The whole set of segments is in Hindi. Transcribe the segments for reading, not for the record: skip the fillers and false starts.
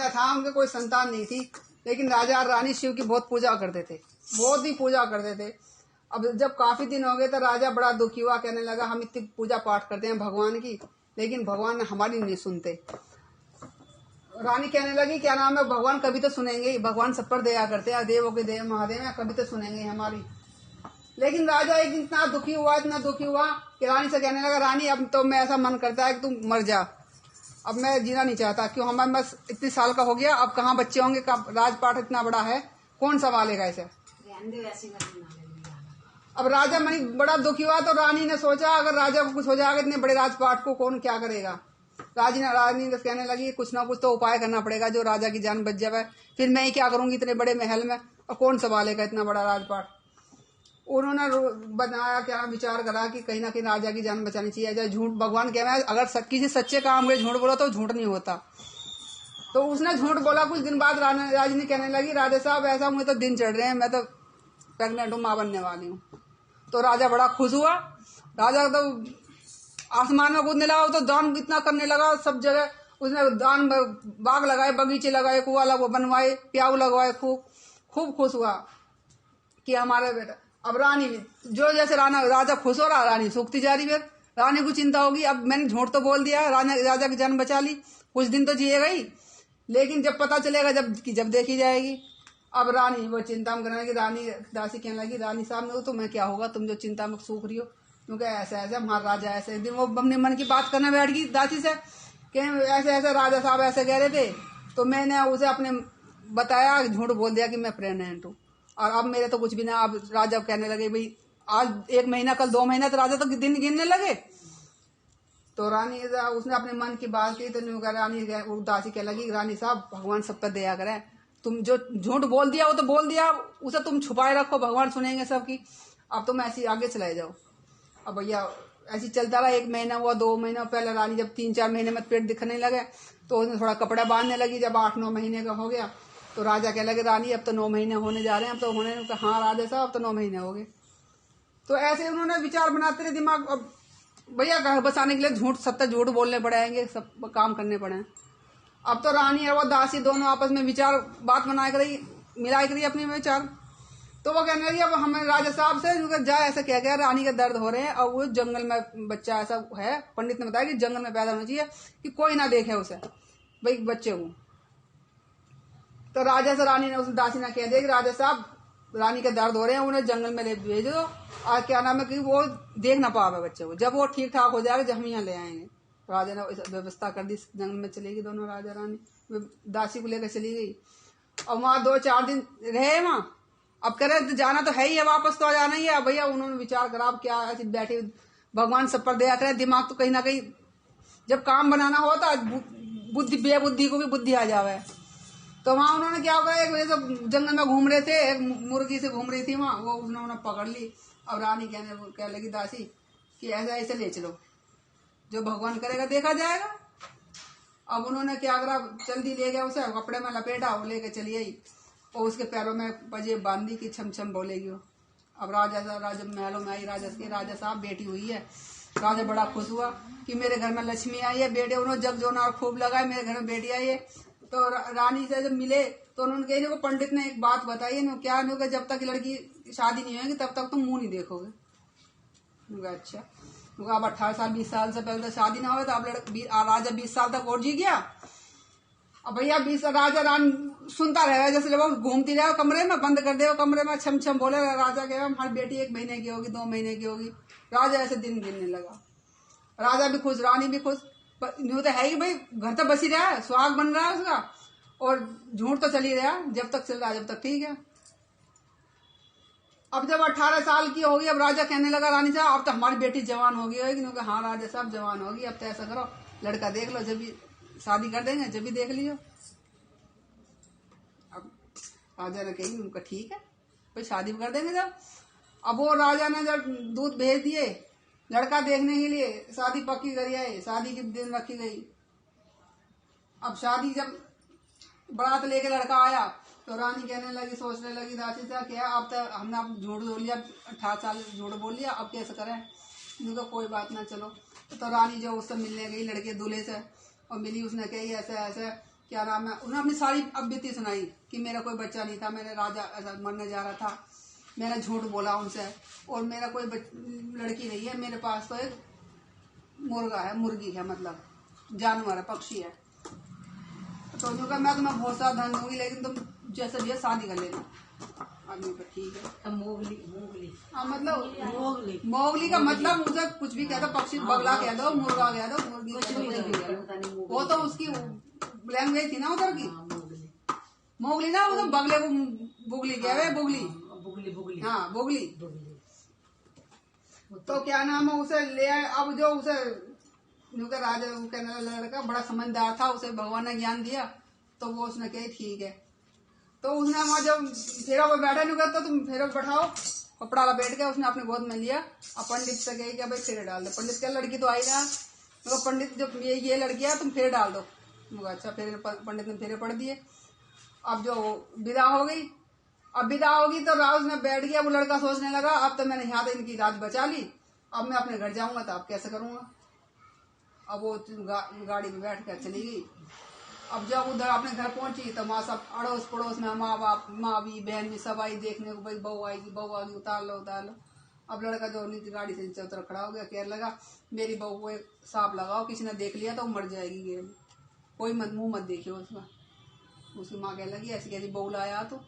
राजा था, उनके कोई संतान नहीं थी, लेकिन राजा और रानी शिव की बहुत पूजा करते थे, बहुत ही पूजा करते थे। अब जब काफी दिन हो गए तो राजा बड़ा दुखी हुआ, कहने लगा हम इतनी पूजा पाठ करते हैं भगवान की, लेकिन भगवान हमारी नहीं सुनते। रानी कहने लगी क्या नाम है, भगवान कभी तो सुनेंगे, भगवान सब पर दया करते हैं, देवों के देव महादेव हैं, कभी तो सुनेंगे हमारी। लेकिन राजा एक दिन इतना दुखी हुआ, इतना दुखी हुआ कि रानी से कहने लगा, रानी अब तो मैं ऐसा मन करता है कि तुम मर जा, अब मैं जीना नहीं चाहता, क्यों हमारे बस इतने साल का हो गया, अब कहाँ बच्चे होंगे, राजपाट इतना बड़ा है, कौन संभालेगा इसे। अब राजा मनी बड़ा दुखी हुआ, तो रानी ने सोचा अगर राजा को कुछ हो जाएगा इतने बड़े राजपाट को कौन क्या करेगा। रानी ने कहने लगी कुछ ना कुछ तो उपाय करना पड़ेगा जो राजा की जान बच जाए, फिर मैं ही क्या करूंगी इतने बड़े महल में, और कौन संभालेगा इतना बड़ा राजपाट। उन्होंने बनाया क्या विचार करा कि कहीं ना कहीं राजा की जान बचानी चाहिए, चाहे झूठ, भगवान कह रहे हैं अगर किसी सच्चे काम में झूठ बोला तो झूठ नहीं होता। तो उसने झूठ बोला। कुछ दिन बाद रानी कहने लगी राजा साहब ऐसा मुझे तो दिन चढ़ रहे हैं, मैं तो प्रेग्नेंट हूँ, माँ बनने वाली हूँ। तो राजा बड़ा खुश हुआ, राजा तो आसमान में कूदने लगा, तो दान इतना करने लगा सब जगह, उसने दान बाग लगाए, बगीचे लगाए, कुआ बनवाए, प्याऊ लगवाए, खूब खुश हुआ कि हमारे बेटा। अब रानी जो जैसे राजा खुश हो रहा, रानी सूखती जा रही। फिर रानी को चिंता होगी, अब मैंने झूठ तो बोल दिया, राजा की जान बचा ली, कुछ दिन तो जिएगा ही, लेकिन जब पता चलेगा जब देखी जाएगी। अब रानी वो चिंता में करने लगी। रानी दासी कहने लगी रानी साहब ने तो मैं क्या होगा, तुम जो चिंता में सूख रही हो, क्योंकि ऐसा ऐसा हमारा राजा ऐसे। एक दिन वो अपने मन की बात करने बैठ गई दासी से कि ऐसे ऐसे राजा साहब ऐसे कह रहे थे, तो मैंने उसे अपने बताया, झूठ बोल दिया कि मैं प्रेग्नेंट हूँ, और अब मेरे तो कुछ भी ना। अब राजा कहने लगे भाई आज 1 महीना, कल 2 महीना, तो राजा तो दिन गिनने लगे। तो रानी उसने अपने मन की बात की, तो रानी दासी कह लगी रानी साहब भगवान सब पर दया करे, तुम जो झूठ बोल दिया वो तो बोल दिया, उसे तुम छुपाए रखो, भगवान सुनेंगे सबकी, अब तुम ऐसी आगे चलाए जाओ। अब भैया ऐसी चलता रहा, 1 महीना हुआ, 2 महीना। पहले रानी जब 3-4 महीने में पेट दिखने लगे तो उसने थोड़ा कपड़ा बांधने लगी। जब 8-9 महीने का हो गया तो राजा कह लगे रानी अब तो 9 महीने होने जा रहे हैं, अब तो होने। हाँ राजा साहब अब तो 9 महीने हो गए। तो ऐसे उन्होंने विचार बनाते रहे दिमाग, अब भैया घर बसाने के लिए सत्य झूठ बोलने पड़ेंगे, सब काम करने पड़े। अब तो रानी और वो दासी दोनों आपस में विचार बात बनाए करी, मिलाए करी अपने विचार। तो वो कहने लगी अब हमें राजा साहब से जा ऐसा कह गया रानी के दर्द हो रहे हैं, और वो जंगल में बच्चा ऐसा है, पंडित ने बताया कि जंगल में पैदा होना चाहिए कि कोई ना देखे उसे, भाई बच्चे को। तो राजा से रानी ने उस दासी ने कह दिया कि राजा साहब रानी के दर्द हो रहे हैं, उन्हें जंगल में ले भेजो, और क्या नाम है कि वो देख ना पावे बच्चे को, जब वो ठीक ठाक हो जाएगा जब हम यहाँ ले आएंगे। राजा ने व्यवस्था कर दी, जंगल में चली गई दोनों, राजा रानी दासी को लेकर चली गई, और वहां 2-4 दिन रहे वहां। अब कह रहे जाना तो है ही है, वापस तो आ जाना ही है। भैया उन्होंने विचार करा अब क्या ऐसी बैठे, भगवान सब पर दया करे, दिमाग तो कहीं ना कहीं जब काम बनाना होता बुद्धि बेबुद्धि को भी बुद्धि आ जावे। तो वहां उन्होंने क्या होगा, एक वजह से जंगल में घूम रहे थे, एक मुर्गी से घूम रही थी वहां, वो उन्होंने पकड़ ली। अब रानी कह लगी दासी कि ऐसा ऐसे ले चलो, जो भगवान करेगा देखा जाएगा। अब उन्होंने क्या करा, जल्दी ले गया उसे, कपड़े में लपेटा, वो लेके चली आई, और उसके पैरों में पजे बांधी की छम छम बोलेगी वो। अब राजा महलों में आई, राजा साहब बेटी हुई है। राजा बड़ा खुश हुआ कि मेरे घर में लक्ष्मी आई है, बेटे उन्होंने जग जोना खूब लगाए, मेरे घर में बेटी आई है। तो रानी से जब मिले तो उन्होंने कही वो पंडित ने एक बात बताई है, क्या नहीं, जब तक लड़की शादी नहीं होगी तब तक तुम मुंह नहीं देखोगे। अच्छा, अब 18 साल 20 साल से पहले तो शादी ना हो, तो अब राजा 20 साल तक और जी गया। अब भैया 20 राजा रानी सुनता रहेगा, जैसे जब वो घूमती रहे कमरे में, बंद कर दे कमरे में, छम छम बोले राजा के हमारी बेटी 1 महीने की होगी, 2 महीने की होगी। राजा ऐसे दिन गिनने लगा, राजा भी खुश, रानी भी खुश। न्यू तो है ही भाई, घर तो बस ही रहा है, सुहाग बन रहा है उसका, और झूठ तो चल ही रहा, जब तक चल रहा है जब तक ठीक है। अब जब 18 साल की होगी, अब राजा कहने लगा रानी साहब अब तो हमारी बेटी जवान होगी, क्योंकि हाँ राजा साहब जवान होगी, अब तो ऐसा करो लड़का देख लो, जब भी शादी कर देंगे जब भी देख लियो। अब राजा ने कही उनका ठीक है भाई, शादी कर देंगे जब। अब वो राजा ने जब दूध भेज दिए लड़का देखने के लिए, शादी पक्की करी है, शादी के दिन रखी गई। अब शादी जब बारात लेके लड़का आया तो रानी कहने लगी, सोचने लगी दासी से क्या अब तो हमने अब झूठ बोल लिया, 18 साल झूठ बोल लिया, अब कैसे करें। उनका कोई बात ना, चलो। तो रानी जो उससे मिलने गई लड़के दूल्हे से, और मिली, उसने कही ऐसे ऐसे क्या नाम है, उन्होंने अपनी सारी अब बीती सुनाई कि मेरा कोई बच्चा नहीं था, मैंने राजा ऐसा मरने जा रहा था, मैंने झूठ बोला उनसे, और मेरा कोई लड़की नहीं है, मेरे पास तो एक मुर्गा है, मुर्गी है, मतलब जानवर है, पक्षी है। तो जो कहा मैं तुम्हें बहुत सारा धन दूंगी, लेकिन तुम जैसे भी शादी कर लेना। आदमी पर ठीक है। मोगली हाँ, मतलब मोगली का मतलब मुझे कुछ भी कह दो, पक्षी बगला कह दो, मुर्गा कह दो, मुर्गी कह दो, वो तो उसकी लैंग्वेज थी ना उधर की। मोगली ना, वो तो बगले को बुगली कह रहे, बुगली हाँ, बुगली। तो क्या नाम है, उसे ले आए। अब जो उसे राजा कहने लड़का बड़ा समझदार था, उसे भगवान ने ज्ञान दिया, तो वो उसने कही ठीक है। तो उसने वहां जब फेरा वो बैठा नहीं तो तुम फेरा बैठाओ, कपड़ा लपेट के उसने अपने गोद में लिया। अब पंडित से कही कि भाई फेरे डाल दो। पंडित क्या, लड़की तो आई ना, तो पंडित जब ये लड़की है तुम फेरे डाल दो। अच्छा, फिर पंडित ने फेरे पढ़ दिए। अब जो विदा हो गई, अब विदा होगी तो राज में बैठ गया। वो लड़का सोचने लगा अब तो मैंने यहाँ तो इनकी रात बचा ली, अब मैं अपने घर जाऊंगा तो अब कैसे करूंगा। अब वो गाड़ी में बैठ कर चली गई। अब जब उधर अपने घर पहुंची तो वहाँ सब अड़ोस पड़ोस में माँ बाप, माँ भी, बहन भी सब आई देखने को, भाई बहू आएगी, बहू आएगी, उतार लो उतार लो। अब लड़का जो नीचे गाड़ी से नीचे उतर खड़ा हो गया, कहने लगा मेरी बहू को एक सांप लगाओ, किसी ने देख लिया तो मर जाएगी, गेम कोई मत मुँह मत देखियो उसका। उसकी माँ कहने लगी ऐसी कहती बहू लाया तो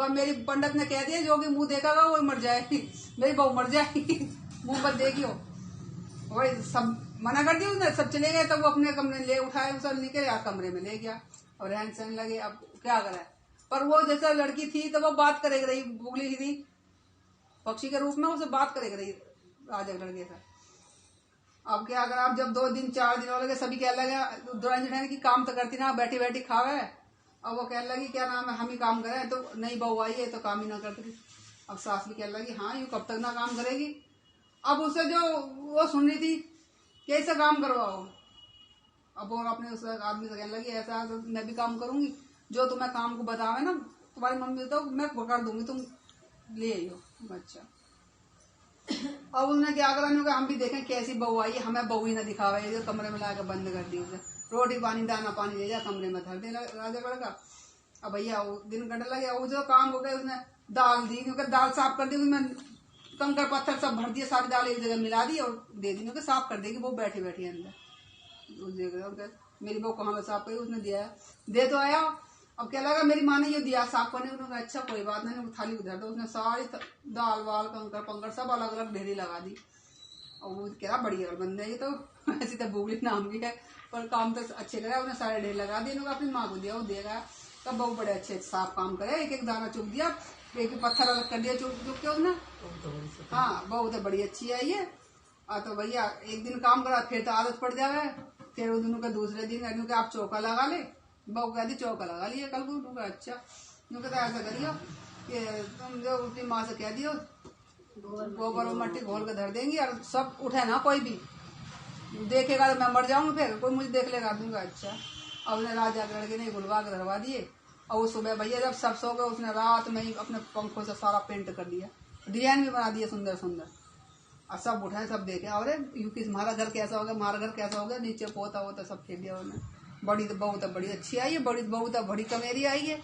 मेरी पंडित ने कह दिया जो भी मुँह देखेगा वो मर जाएगी, मेरी बहू मर जाएगी, मुँह मत देखियो। वही सब मना कर दिया उसने, सब चले गए। तब वो अपने कमरे ले उठाए, सब निकले या कमरे में ले गया और रहन सहन लगे। अब क्या करे, पर वो जैसा लड़की थी तो वो बात करेगी रही, बुगली ही थी, पक्षी के रूप में उसे बात करेगी रही राजा लड़के से। अब क्या करा, अब जब 2 दिन 4 दिन हो लगे, सभी कहने लगे दुरान की काम तो करती ना, बैठी बैठी खावे। अब वो कहने लगी क्या नाम है, हम ही काम करें, तो नई बहू आई है तो काम ही ना करती। अब सास भी कहने लगी हाँ यूँ कब तक ना काम करेगी। अब उसे जो वो सुन रही थी कैसे काम करवाओ। अब वो अपने उस आदमी से कहने लगी ऐसा तो मैं भी काम करूंगी, जो तुम्हें काम को बतावे ना तुम्हारी मम्मी तो मैं पकड़ दूंगी, तुम ले आइयो। अच्छा, अब उसने क्या करा, हम भी देखें कैसी बहू आई है, हमें बहू ही ना दिखावे। जो कमरे में लाकर बंद कर दी उसे, रोटी पानी दाना पानी ले जा कमरे में धर दे राजा लड़का। अब भैया दिन कटने लगे, वो जो काम हो गया उसने दाल दी, क्योंकि दाल साफ कर दी, उसमें कंकड़ पत्थर सब भर दिए, सारी दाल एक जगह मिला दी और दे दी, क्योंकि साफ कर देगी। वो बैठी बैठी अंदर मेरी बहू कहाँ साफ करी, उसने दिया दे तो आया। अब क्या लगा मेरी माँ ने ये दिया साफ करने, उन्होंने अच्छा कोई बात नहीं, थाली उधर दो। उसने सारी दाल वाल कंकड़ पंकड़ सब अलग अलग ढेरी लगा दी। और वो कह रहा बढ़िया बंद है ये तो, ऐसी तो बुगली नाम की है पर काम तो अच्छे करा। उसने सारे ढेर लगा दिए, अपनी माँ को दिया, वो देगा तब बहू बड़े अच्छे साफ काम करे। एक एक दाना चुप दिया, एक पत्थर अलग कर दिया चुप चुप के उसने। हाँ बहू तो बड़ी अच्छी है ये। तो भैया एक दिन काम करा, फिर तो आदत पड़ जावे। फिर उन दोनों के दूसरे दिन आप चौका लगा ले। बहू कहती चौका लगा लिया कल को। अच्छा कहता ऐसा करियो कि तुम जो अपनी माँ से कह दियो गोबर और मट्टी घोल के धर देंगी और सब उठे ना, कोई भी देखेगा तो मैं मर जाऊंगा, फिर कोई मुझे देख लेगा दूंगा। अच्छा, अब उसने राजा के लड़के ने गुलवा के धरवा दिए। और वो सुबह भैया जब सब सो गए, उसने रात में ही अपने पंखों से सारा पेंट कर दिया, डिजाइन भी बना दिया सुंदर सुंदर। और सब उठाए, सब देखे और यूपी हमारा घर कैसा हो गया, हमारा घर कैसा हो गया, नीचे पोता वोता सब फेंक दिया उन्होंने। बड़ी तो बहू तो बड़ी अच्छी आई है, बड़ी बहू तो बड़ी कमेरी आई है।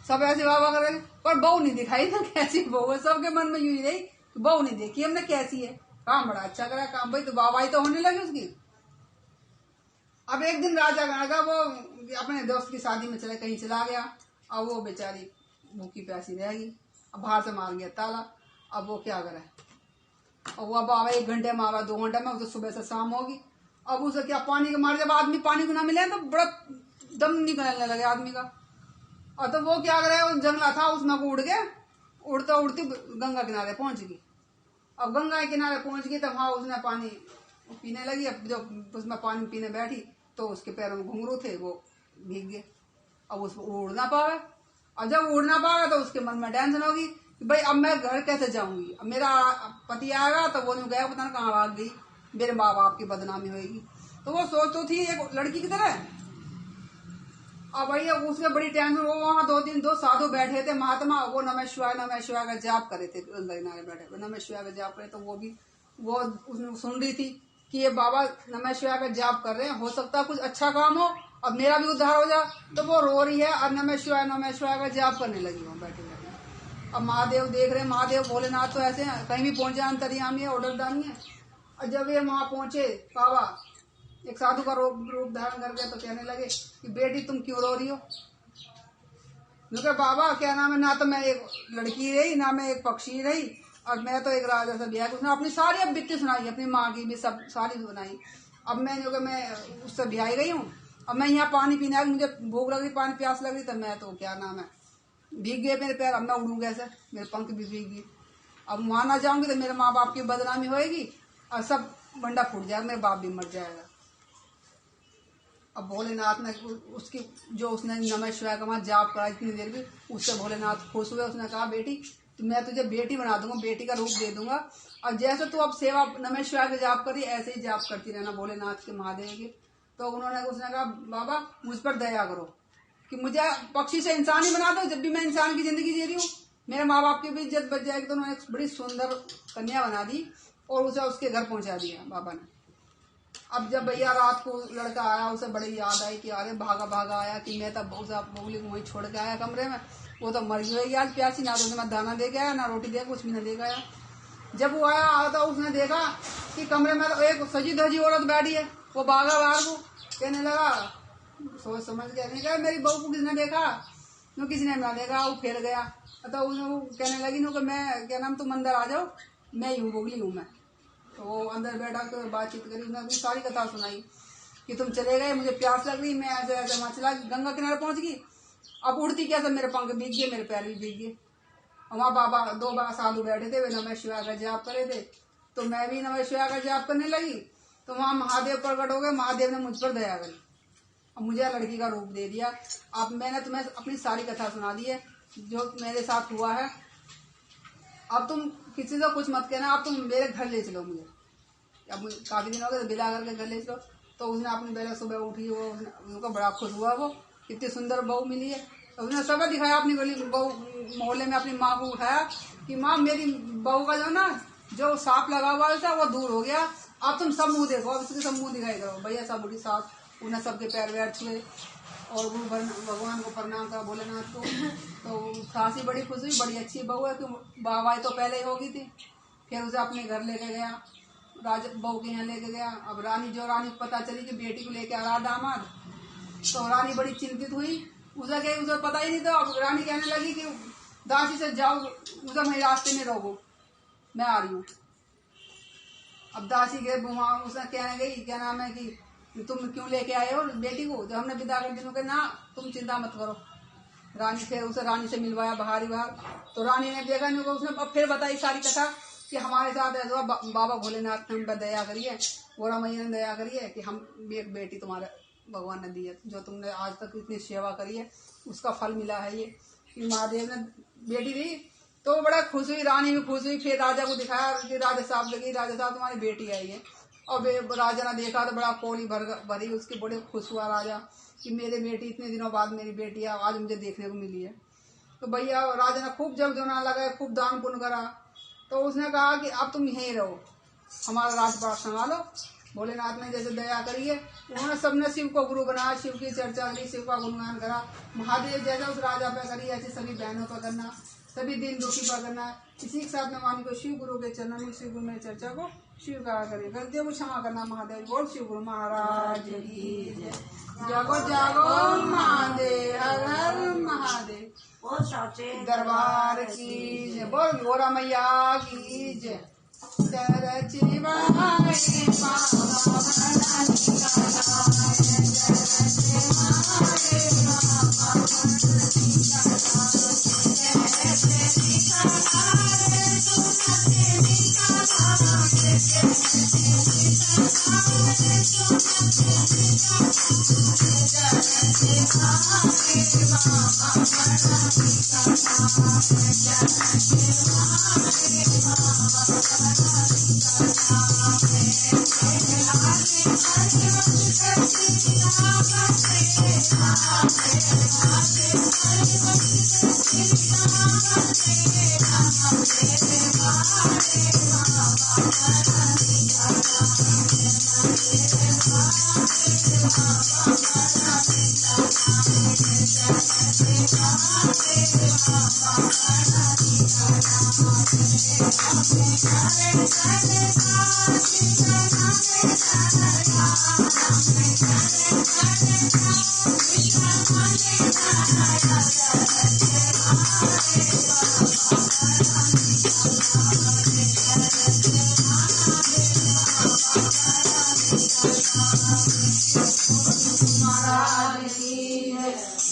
सब ऐसे वाह वाह करे, पर बहू नहीं दिखाई ना कैसी बहू है। सबके मन में यूं ही रही, बहू नहीं देखी हमने कैसी है। काम बड़ा अच्छा करा काम, भाई तो वाहवाही तो होने लगी उसकी। अब एक दिन राजा का वो अपने दोस्त की शादी में चले, कहीं चला गया। अब वो बेचारी भूखी प्यासी रहेगी, अब बाहर से मार गया ताला। अब वो क्या करे, और वो अब आवा 1 घंटे में, आवा 2 घंटे में, तो सुबह से शाम होगी। अब उसे क्या पानी के मार, जब आदमी पानी को ना मिले तो बड़ा दम निकलने लगे आदमी का। और तो वो क्या करे, वो जंगला था उसमें को उड़ गया, उड़ता उड़ती गंगा किनारे पहुंच गई। अब गंगा के किनारे पहुंच गई तो वहां उसने पानी पीने लगी। अब जब उसमें पानी पीने बैठी तो उसके पैरों में घुंघरू थे, वो भीग गए। अब उसको उड़ ना पावे। अब जब उड़ ना पावे तो उसके मन में टेंशन होगी कि भाई अब मैं घर कैसे जाऊंगी, अब मेरा पति आएगा तो वो नहीं गया, पता नहीं कहाँ भाग गई, मेरे माँ बाप की बदनामी होगी। तो वो सोच तो थी एक लड़की की तरह। अब भैया उसमें बड़ी टेंशन। वो वहाँ 2 साधु बैठे थे महात्मा, वो नमः शिवाय का जाप करे थे, गंगा किनारे बैठे नमः शिवाय का जाप करे। तो वो उसने सुन रही थी कि ये बाबा नमः शिवाय का जाप कर रहे हैं, हो सकता है कुछ अच्छा काम हो अब मेरा भी उद्धार हो जा। तो वो रो रही है और नमः शिवाय का जाप करने लगी वहाँ बैठे बैठे। अब महादेव देख रहे, महादेव भोलेनाथ तो ऐसे हैं, कहीं भी पहुंच जाए अंतर्यामी है, ऑर्डर दानी है। और जब ये वहां पहुंचे बाबा एक साधु का रूप धारण कर गया, तो कहने लगे कि बेटी तुम क्यों रो रही हो? क्योंकि बाबा क्या नाम है, ना तो मैं एक लड़की रही, ना मैं एक पक्षी रही, और मैं तो एक राजा से ब्याह। उसने अपनी सारी अब बित्ती सुनाई, अपनी माँ की भी सब सारी सुनाई। अब मैं जो कि मैं उससे ब्याह गई हूँ, अब मैं यहाँ पानी पीने आई, मुझे भूख लग रही, पानी प्यास लग रही, तो मैं तो क्या नाम है भीग गए मेरे पैर। अब मैं उड़ूंगा ऐसे, मेरे पंख भी भीग गए। अब वहां ना जाऊंगी तो मेरे माँ बाप की बदनामी होएगी और सब बंडा फूट जाएगा, मेरे बाप भी मर जाएगा। अब भोलेनाथ ने उसकी जो उसने नमः शिवाय का वहां जाप करा इतनी देर भी, उससे भोलेनाथ खुश हुए। उसने कहा बेटी तो मैं तुझे बेटी बना दूंगा, बेटी का रूप दे दूंगा, और जैसे तू अब सेवा नमः शिवाय का जाप करी ऐसे ही जाप करती रहना भोलेनाथ के महादेव की। तो उसने कहा बाबा मुझ पर दया करो कि मुझे पक्षी से इंसान ही बना दो, जब भी मैं इंसान की जिंदगी जी रही हूँ, मेरे माँ बाप की भी इज्जत बच जाएगी। तो उन्होंने एक बड़ी सुंदर कन्या बना दी और उसे उसके घर पहुंचा दिया बाबा ने। अब जब भैया रात को लड़का आया, उसे बड़ी याद आई कि अरे भागा भागा आया कि मैं तब बोगली को वहीं छोड़ के आया कमरे में, वो तो मर गई आज प्यासी, ना तो उसने दाना दे के आया, ना रोटी दे, कुछ भी न दे गया। जब वो आया तो उसने देखा कि कमरे में तो एक सजी धजी औरत बैठी है। वो भागा बाहर को, कहने लगा सोच समझ के, नहीं कहा मेरी बहू को किसने देखा? क्यों किसी ने ना देखा, वो फिर गया। तो वो कहने लगी नो कि मैं क्या नाम तुम अंदर आ जाओ, मैं यूँ बोगली हूँ मैं। तो वो अंदर बैठा के बातचीत करी, उसने अपनी सारी कथा सुनाई कि तुम चले गए, मुझे प्यास लग रही, मैं ऐसे ऐसे वहां चला, गंगा किनारे पहुंच गई। अब उड़ती कैसे, मेरे पंख भीग गए, मेरे पैर भी भीग गए। वहाँ बाबा दो साधु बैठे थे, वे नमः शिवाय का जाप करे थे, तो मैं भी नमः शिवाय का जाप करने लगी। तो वहाँ महादेव प्रकट हो गए, महादेव ने मुझ पर दया करी और मुझे लड़की का रूप दे दिया। अब मैंने तुम्हें अपनी सारी कथा सुना दी है जो मेरे साथ हुआ है। अब तुम किसी से कुछ मत कहना, अब तुम मेरे घर ले चलो मुझे। अब काफी दिन हो गए, बिला करके घर ले चलो। तो उसने अपनी बेला सुबह उठी, वो उनको बड़ा खुश हुआ, वो कितनी सुंदर बहू मिली है। तो उसने सब दिखाया अपनी गली बहू, मोहल्ले में अपनी माँ को उठाया कि माँ मेरी बहू का जो ना जो सांप लगा हुआ था वो दूर हो गया, अब तुम सब मुंह देखो, अब इसके सब मुंह दिखाई करो। भैया सब उठी साथ, उन्हें सबके पैर वैर छुए और गुरु भगवान को प्रणाम करा, भोलेनाथ को। तो खासी बड़ी खुश हुई, बड़ी अच्छी बहू है, क्यों बाबाई तो पहले ही होगी थी। फिर उसे अपने घर लेके गया, राजा बहू के यहाँ लेके गया। अब रानी को पता चली कि बेटी को लेके आ रहा दामाद, तो रानी बड़ी चिंतित हुई। उसे पता ही नहीं। तो अब रानी कहने लगी कि दासी से जाओ, उसे मेरे रास्ते में रहो, मैं आ रही हूँ। अब दासी के वहां उसने कहने गई क्या नाम है कि तुम क्यों लेके आए हो बेटी को, जब हमने विदा कर दी, ना तुम चिंता मत करो। रानी फिर उसे रानी से मिलवाया बाहर। तो रानी ने देखा नहीं, उसने अब फिर बताई सारी कथा कि हमारे साथ ऐसा बाबा भोलेनाथ ने हम पर दया करी है, गोरा मैया ने दया करी है कि हम एक बेटी तुम्हारे भगवान ने दी है, जो तुमने आज तक इतनी सेवा करी है उसका फल मिला है ये कि महादेव ने बेटी दी। तो बड़ा खुश हुई, रानी भी खुश हुई। फिर राजा को दिखाया कि राजा साहब लगी, राजा साहब तुम्हारी बेटी आई है। और राजा ने देखा तो बड़ा कोली भरी, उसकी बड़े खुश हुआ राजा कि मेरे बेटी इतने दिनों बाद मेरी बेटी है, आज मुझे देखने को मिली है। तो भैया राजा ने खूब जब जोना लगा, खूब दान पुण्य करा। तो उसने कहा कि अब तुम यहीं रहो, हमारा राजपाट संभालो। भोलेनाथ ने जैसे दया करी है, उन्होंने सबने शिव को गुरु बनाया, शिव की चर्चा करी, शिव का गुणगान करा। महादेव जैसा उस राजा पे करी, ऐसे सभी बहनों पर करना, सभी दिन दुखी पर करना। इसी के साथ में वाणी को शिव गुरु के चरणों में, शिव गुरु में चर्चा को स्वीकार करिए। गलतियों को क्षमा करना। महादेव बोल शिव गुरु महाराज की जय। जागो जागो महादेव, हर हर महादेव, दरबार की जय। बोल गोरा मैया की जय।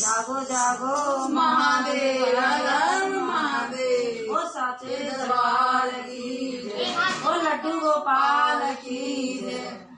जागो जागो महादेव महादेव ओ साचे दरबार की जय, ओ लड्डू गोपाल की जय।